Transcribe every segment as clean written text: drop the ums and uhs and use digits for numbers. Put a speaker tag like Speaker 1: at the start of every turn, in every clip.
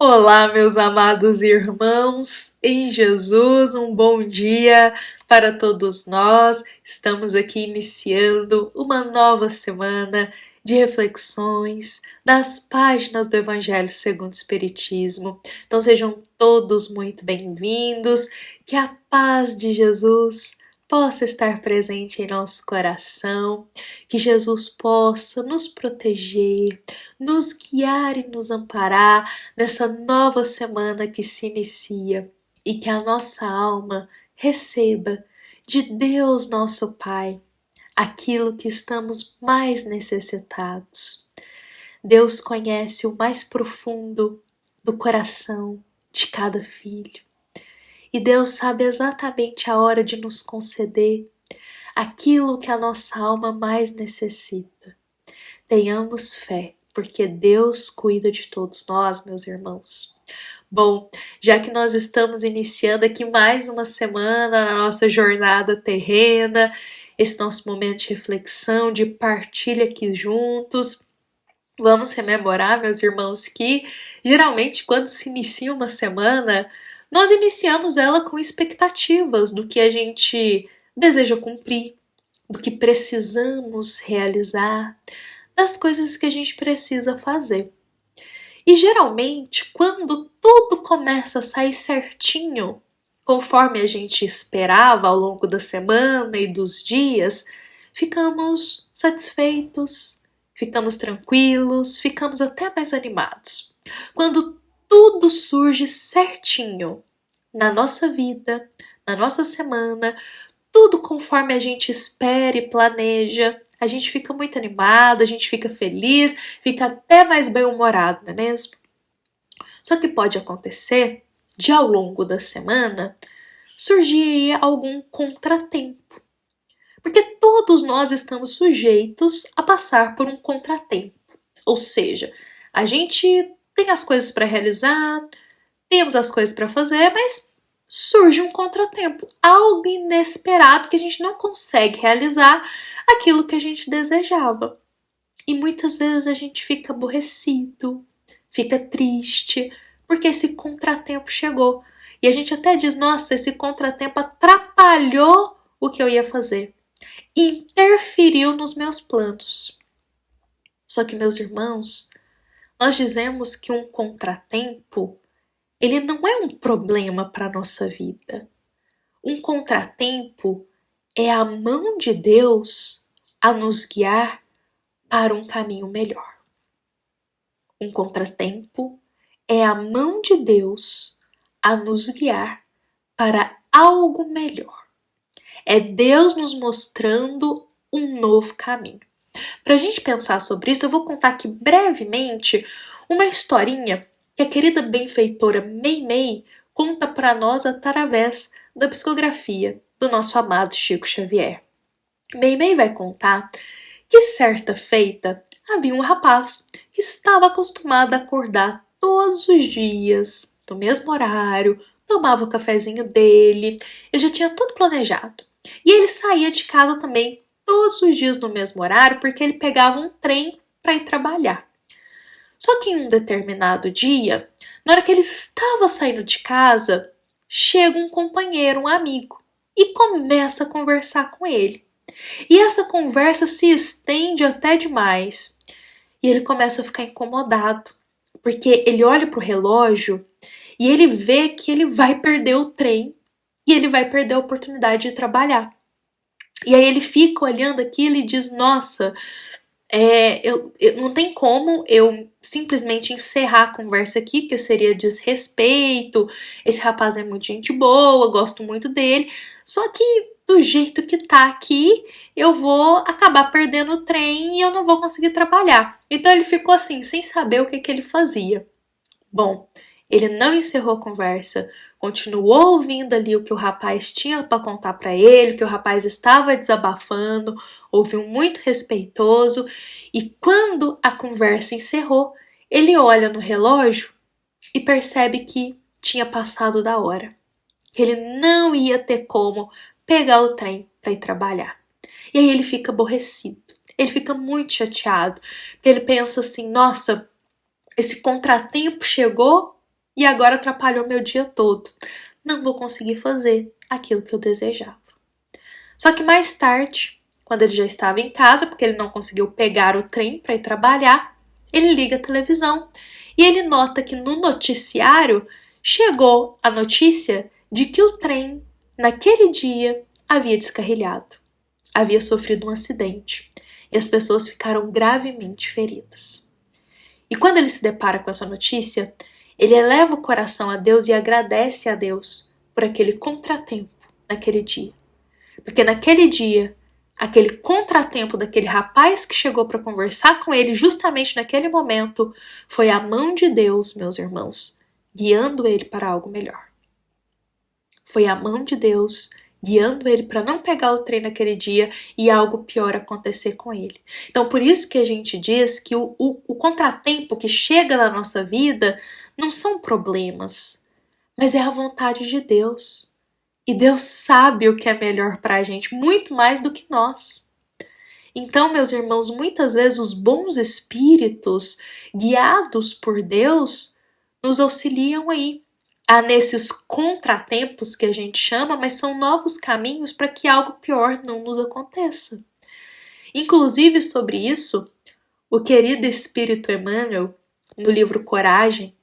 Speaker 1: Olá, meus amados irmãos, em Jesus, um bom dia para todos nós. Estamos aqui iniciando uma nova semana de reflexões das páginas do Evangelho segundo o Espiritismo. Então sejam todos muito bem-vindos, que a paz de Jesus possa estar presente em nosso coração, que Jesus possa nos proteger, nos guiar e nos amparar nessa nova semana que se inicia e que a nossa alma receba de Deus nosso Pai aquilo que estamos mais necessitados. Deus conhece o mais profundo do coração de cada filho e Deus sabe exatamente a hora de nos conceder aquilo que a nossa alma mais necessita. Tenhamos fé, porque Deus cuida de todos nós, meus irmãos. Bom, já que nós estamos iniciando aqui mais uma semana na nossa jornada terrena, esse nosso momento de reflexão, de partilha aqui juntos, vamos rememorar, meus irmãos, que geralmente quando se inicia uma semana, nós iniciamos ela com expectativas do que a gente deseja cumprir, do que precisamos realizar, das coisas que a gente precisa fazer. E geralmente, quando tudo começa a sair certinho, conforme a gente esperava ao longo da semana e dos dias, ficamos satisfeitos, ficamos tranquilos, ficamos até mais animados. Quando tudo surge certinho na nossa vida, na nossa semana, tudo conforme a gente espera e planeja, a gente fica muito animado, a gente fica feliz, fica até mais bem-humorado, não é mesmo? Só que pode acontecer de ao longo da semana surgir algum contratempo. Porque todos nós estamos sujeitos a passar por um contratempo. Ou seja, a gente tem as coisas para realizar, temos as coisas para fazer, mas surge um contratempo, algo inesperado que a gente não consegue realizar aquilo que a gente desejava. E muitas vezes a gente fica aborrecido, fica triste, porque esse contratempo chegou. E a gente até diz, nossa, esse contratempo atrapalhou o que eu ia fazer, interferiu nos meus planos. Só que, meus irmãos, nós dizemos que um contratempo ele não é um problema para a nossa vida. Um contratempo é a mão de Deus a nos guiar para um caminho melhor. Um contratempo é a mão de Deus a nos guiar para algo melhor. É Deus nos mostrando um novo caminho. Para a gente pensar sobre isso, eu vou contar aqui brevemente uma historinha que a querida benfeitora Meimei conta para nós através da psicografia do nosso amado Chico Xavier. Meimei vai contar que certa feita havia um rapaz que estava acostumado a acordar todos os dias, no mesmo horário, tomava o cafezinho dele, ele já tinha tudo planejado. E ele saía de casa também todos os dias no mesmo horário porque ele pegava um trem para ir trabalhar. Só que em um determinado dia, na hora que ele estava saindo de casa, chega um companheiro, um amigo, e começa a conversar com ele. E essa conversa se estende até demais. E ele começa a ficar incomodado, porque ele olha para o relógio e ele vê que ele vai perder o trem e ele vai perder a oportunidade de trabalhar. E aí ele fica olhando aquilo e diz, nossa, não tem como eu simplesmente encerrar a conversa aqui, porque seria desrespeito, esse rapaz é muito gente boa, gosto muito dele, só que do jeito que tá aqui, eu vou acabar perdendo o trem e eu não vou conseguir trabalhar. Então ele ficou assim, sem saber o que ele fazia. Bom, ele não encerrou a conversa, continuou ouvindo ali o que o rapaz tinha para contar para ele, o que o rapaz estava desabafando, ouviu muito respeitoso e quando a conversa encerrou, ele olha no relógio e percebe que tinha passado da hora, que ele não ia ter como pegar o trem para ir trabalhar. E aí ele fica aborrecido, ele fica muito chateado, porque ele pensa assim, nossa, esse contratempo chegou e agora atrapalhou meu dia todo. Não vou conseguir fazer aquilo que eu desejava. Só que mais tarde, quando ele já estava em casa, porque ele não conseguiu pegar o trem para ir trabalhar, ele liga a televisão e ele nota que no noticiário chegou a notícia de que o trem, naquele dia, havia descarrilhado, havia sofrido um acidente e as pessoas ficaram gravemente feridas. E quando ele se depara com essa notícia, ele eleva o coração a Deus e agradece a Deus por aquele contratempo naquele dia. Porque naquele dia, aquele contratempo daquele rapaz que chegou para conversar com ele justamente naquele momento, foi a mão de Deus, meus irmãos, guiando ele para algo melhor. Foi a mão de Deus guiando ele para não pegar o trem naquele dia e algo pior acontecer com ele. Então, por isso que a gente diz que o contratempo que chega na nossa vida não são problemas, mas é a vontade de Deus. E Deus sabe o que é melhor para a gente, muito mais do que nós. Então, meus irmãos, muitas vezes os bons espíritos, guiados por Deus, nos auxiliam aí. Há nesses contratempos que a gente chama, mas são novos caminhos para que algo pior não nos aconteça. Inclusive, sobre isso, o querido Espírito Emmanuel, no livro Coragem,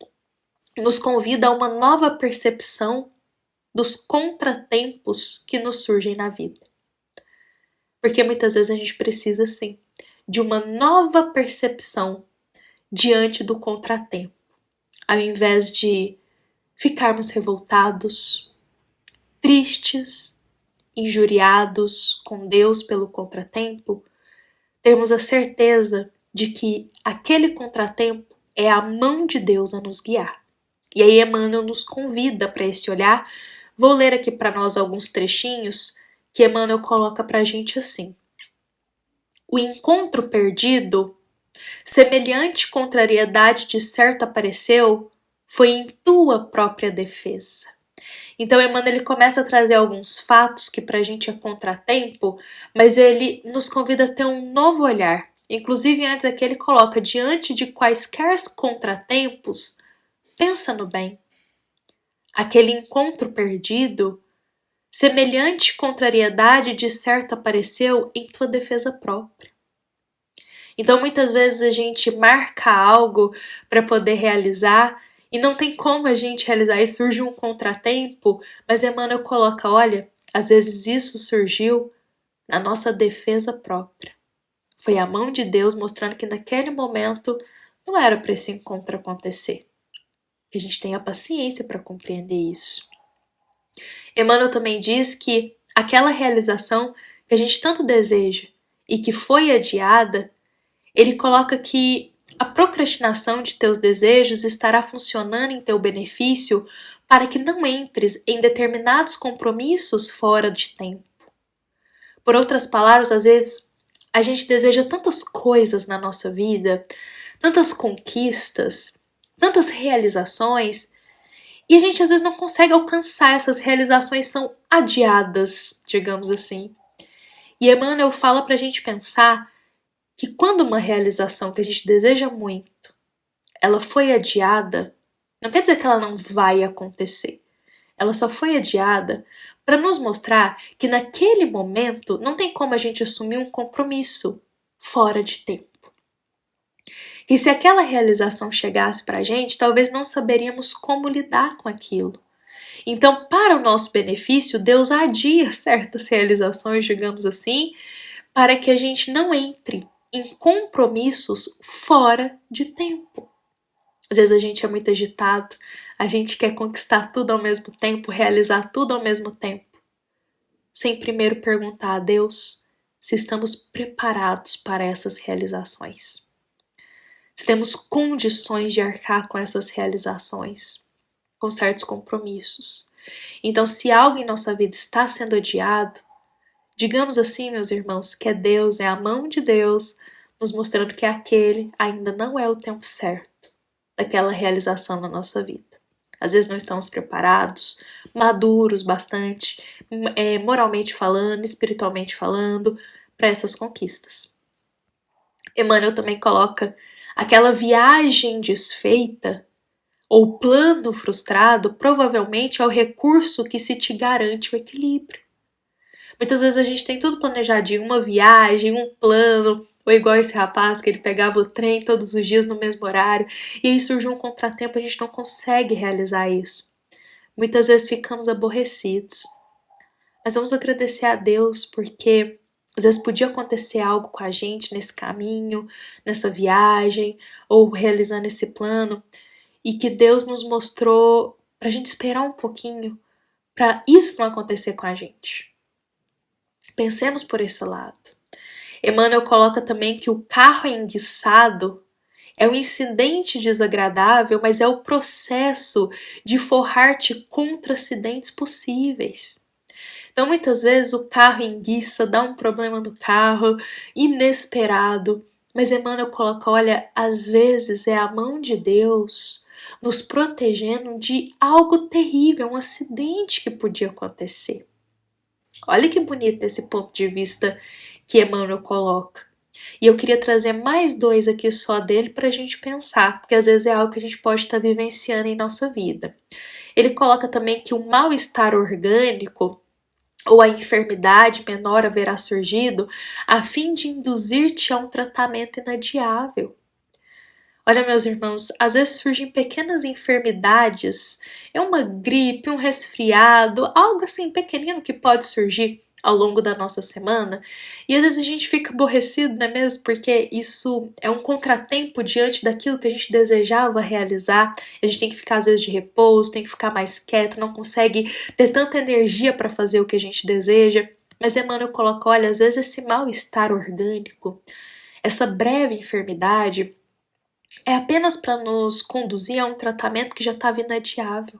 Speaker 1: nos convida a uma nova percepção dos contratempos que nos surgem na vida. Porque muitas vezes a gente precisa, sim, de uma nova percepção diante do contratempo. Ao invés de ficarmos revoltados, tristes, injuriados com Deus pelo contratempo, termos a certeza de que aquele contratempo é a mão de Deus a nos guiar. E aí Emmanuel nos convida para esse olhar. Vou ler aqui para nós alguns trechinhos que Emmanuel coloca para a gente assim. O encontro perdido, semelhante contrariedade de certo apareceu, foi em tua própria defesa. Então Emmanuel ele começa a trazer alguns fatos que para a gente é contratempo, mas ele nos convida a ter um novo olhar. Inclusive antes aqui ele coloca, diante de quaisquer contratempos, pensa no bem. Aquele encontro perdido, semelhante contrariedade de certo apareceu em tua defesa própria. Então muitas vezes a gente marca algo para poder realizar e não tem como a gente realizar e surge um contratempo, mas Emmanuel coloca, olha, às vezes isso surgiu na nossa defesa própria. Foi a mão de Deus mostrando que naquele momento não era para esse encontro acontecer. Que a gente tenha paciência para compreender isso. Emmanuel também diz que aquela realização que a gente tanto deseja e que foi adiada, ele coloca que a procrastinação de teus desejos estará funcionando em teu benefício para que não entres em determinados compromissos fora de tempo. Por outras palavras, às vezes a gente deseja tantas coisas na nossa vida, tantas conquistas, tantas realizações, e a gente às vezes não consegue alcançar, essas realizações são adiadas, digamos assim. E Emmanuel fala pra gente pensar que quando uma realização que a gente deseja muito, ela foi adiada, não quer dizer que ela não vai acontecer. Ela só foi adiada para nos mostrar que naquele momento não tem como a gente assumir um compromisso fora de tempo. E se aquela realização chegasse para a gente, talvez não saberíamos como lidar com aquilo. Então, para o nosso benefício, Deus adia certas realizações, digamos assim, para que a gente não entre em compromissos fora de tempo. Às vezes a gente é muito agitado, a gente quer conquistar tudo ao mesmo tempo, realizar tudo ao mesmo tempo, sem primeiro perguntar a Deus se estamos preparados para essas realizações. Se temos condições de arcar com essas realizações, com certos compromissos. Então, se algo em nossa vida está sendo adiado, digamos assim, meus irmãos, que é Deus, é a mão de Deus, nos mostrando que aquele ainda não é o tempo certo daquela realização na nossa vida. Às vezes não estamos preparados, maduros bastante, moralmente falando, espiritualmente falando, para essas conquistas. Emmanuel também coloca aquela viagem desfeita, ou plano frustrado provavelmente é o recurso que se te garante o equilíbrio. Muitas vezes a gente tem tudo planejadinho, uma viagem, um plano, ou igual esse rapaz que ele pegava o trem todos os dias no mesmo horário, e aí surgiu um contratempo e a gente não consegue realizar isso. Muitas vezes ficamos aborrecidos. Mas vamos agradecer a Deus porque às vezes podia acontecer algo com a gente nesse caminho, nessa viagem, ou realizando esse plano, e que Deus nos mostrou pra gente esperar um pouquinho, pra isso não acontecer com a gente. Pensemos por esse lado. Emmanuel coloca também que o carro enguiçado é um incidente desagradável, mas é o processo de forrar-te contra acidentes possíveis. Então, muitas vezes o carro enguiça, dá um problema no carro, inesperado, mas Emmanuel coloca, olha, às vezes é a mão de Deus nos protegendo de algo terrível, um acidente que podia acontecer. Olha que bonito esse ponto de vista que Emmanuel coloca. E eu queria trazer mais dois aqui só dele para a gente pensar, porque às vezes é algo que a gente pode estar vivenciando em nossa vida. Ele coloca também que o mal-estar orgânico ou a enfermidade menor haverá surgido a fim de induzir-te a um tratamento inadiável. Olha, meus irmãos, às vezes surgem pequenas enfermidades, é uma gripe, um resfriado, algo assim pequenino que pode surgir ao longo da nossa semana, e às vezes a gente fica aborrecido, não é mesmo? Porque isso é um contratempo diante daquilo que a gente desejava realizar, a gente tem que ficar às vezes de repouso, tem que ficar mais quieto, não consegue ter tanta energia para fazer o que a gente deseja, mas Emmanuel coloca, olha, às vezes esse mal-estar orgânico, essa breve enfermidade, é apenas para nos conduzir a um tratamento que já estava inadiável.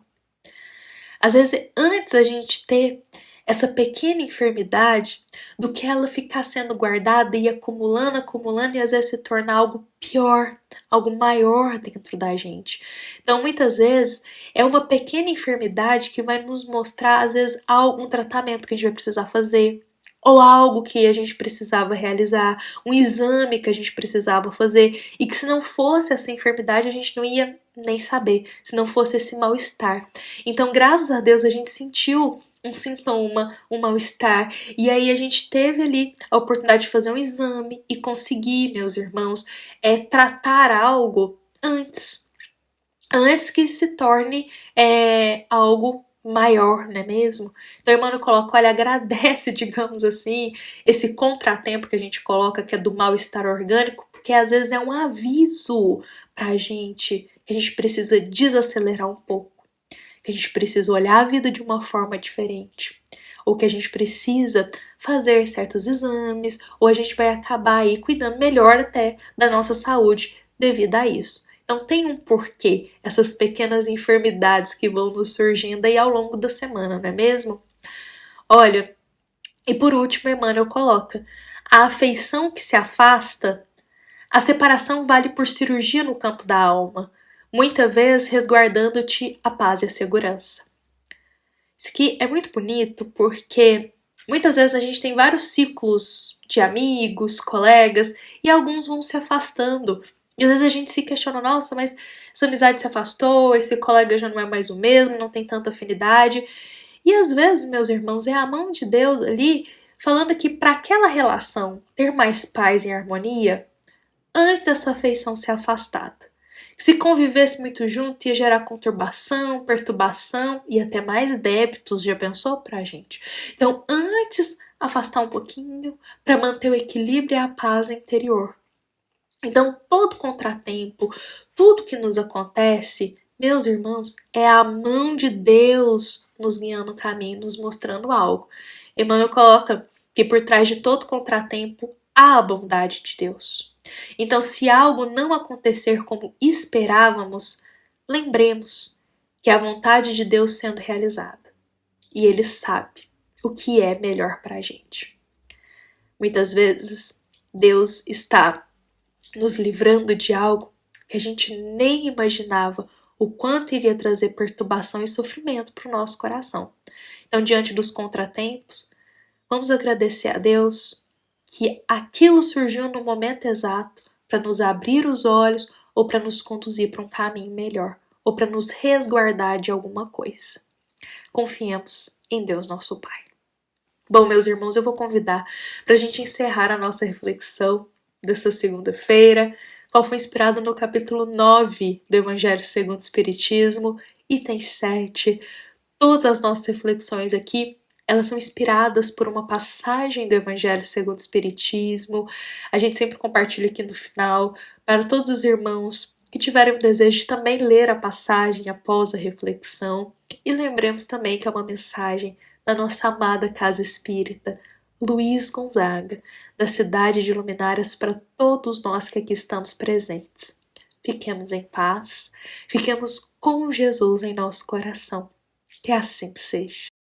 Speaker 1: Às vezes, antes a gente ter essa pequena enfermidade, do que ela ficar sendo guardada e acumulando, acumulando e às vezes se tornar algo pior, algo maior dentro da gente. Então, muitas vezes, é uma pequena enfermidade que vai nos mostrar, às vezes, algum tratamento que a gente vai precisar fazer, ou algo que a gente precisava realizar, um exame que a gente precisava fazer, e que se não fosse essa enfermidade a gente não ia nem saber, se não fosse esse mal-estar. Então, graças a Deus, a gente sentiu um sintoma, um mal-estar, e aí a gente teve ali a oportunidade de fazer um exame e conseguir, meus irmãos, tratar algo antes que se torne algo maior, não é mesmo? Então, Emmanuel coloca, olha, agradece, digamos assim, esse contratempo que a gente coloca, que é do mal-estar orgânico, porque às vezes é um aviso pra gente, que a gente precisa desacelerar um pouco, que a gente precisa olhar a vida de uma forma diferente, ou que a gente precisa fazer certos exames, ou a gente vai acabar aí cuidando melhor até da nossa saúde devido a isso. Então tem um porquê essas pequenas enfermidades que vão nos surgindo aí ao longo da semana, não é mesmo? Olha, e por último, Emmanuel coloca, a afeição que se afasta, a separação vale por cirurgia no campo da alma, muitas vezes resguardando-te a paz e a segurança. Isso aqui é muito bonito porque muitas vezes a gente tem vários ciclos de amigos, colegas, e alguns vão se afastando. E às vezes a gente se questiona, nossa, mas essa amizade se afastou, esse colega já não é mais o mesmo, não tem tanta afinidade. E às vezes, meus irmãos, é a mão de Deus ali falando que para aquela relação ter mais paz e harmonia, antes essa afeição ser afastada. Se convivesse muito junto, ia gerar conturbação, perturbação e até mais débitos, já pensou pra gente? Então, antes, afastar um pouquinho para manter o equilíbrio e a paz interior. Então, todo contratempo, tudo que nos acontece, meus irmãos, é a mão de Deus nos guiando o caminho, nos mostrando algo. Emmanuel coloca que por trás de todo contratempo há a bondade de Deus. Então, se algo não acontecer como esperávamos, lembremos que é a vontade de Deus sendo realizada. E Ele sabe o que é melhor para a gente. Muitas vezes, Deus está nos livrando de algo que a gente nem imaginava o quanto iria trazer perturbação e sofrimento para o nosso coração. Então, diante dos contratempos, vamos agradecer a Deus que aquilo surgiu no momento exato para nos abrir os olhos ou para nos conduzir para um caminho melhor, ou para nos resguardar de alguma coisa. Confiemos em Deus nosso Pai. Bom, meus irmãos, eu vou convidar para a gente encerrar a nossa reflexão dessa segunda-feira, qual foi inspirado no capítulo 9 do Evangelho segundo o Espiritismo, item 7. Todas as nossas reflexões aqui, elas são inspiradas por uma passagem do Evangelho segundo o Espiritismo. A gente sempre compartilha aqui no final para todos os irmãos que tiverem o desejo de também ler a passagem após a reflexão. E lembremos também que é uma mensagem da nossa amada Casa Espírita, Luiz Gonzaga, da cidade de Luminárias, para todos nós que aqui estamos presentes. Fiquemos em paz, fiquemos com Jesus em nosso coração. Que assim seja.